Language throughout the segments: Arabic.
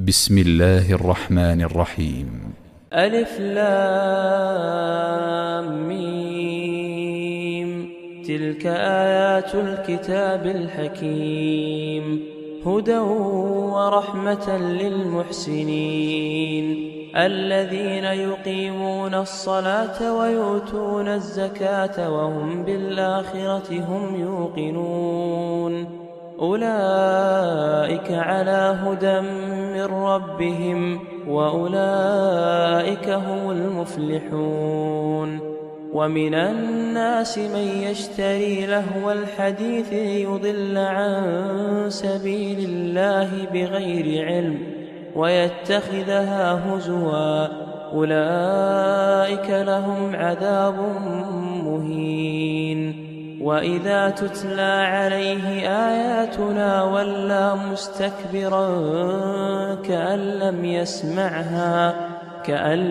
بسم الله الرحمن الرحيم. ألف لام ميم. تلك آيات الكتاب الحكيم، هدى ورحمة للمحسنين الذين يقيمون الصلاة ويؤتون الزكاة وهم بالآخرة هم يوقنون. أولئك على هدى من ربهم وأولئك هم المفلحون. ومن الناس من يشتري لهو الحديث ليضل عن سبيل الله بغير علم ويتخذها هزوا، أولئك لهم عذاب مهين. وإذا تتلى عليه آياتنا ولى مستكبرا كأن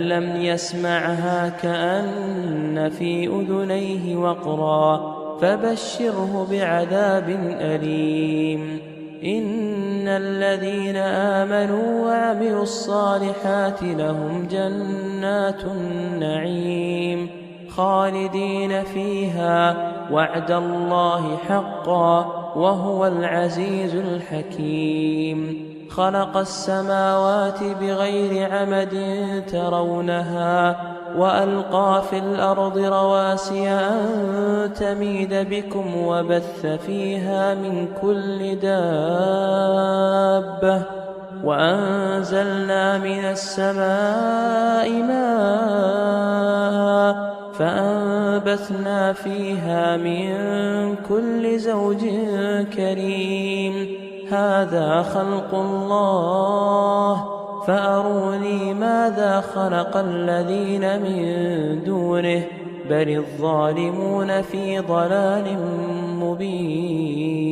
لم يسمعها كأن في أذنيه وقرا، فبشره بعذاب أليم. إن الذين آمنوا وعملوا الصالحات لهم جنات النعيم خالدين فيها، وعد الله حقا وهو العزيز الحكيم. خلق السماوات بغير عمد ترونها وألقى في الأرض رواسي أن تميد بكم وبث فيها من كل دابة، وأنزلنا من السماء ماء فأنبتنا فيها من كل زوج كريم. هذا خلق الله فأروني ماذا خلق الذين من دونه، بل الظالمون في ضلال مبين.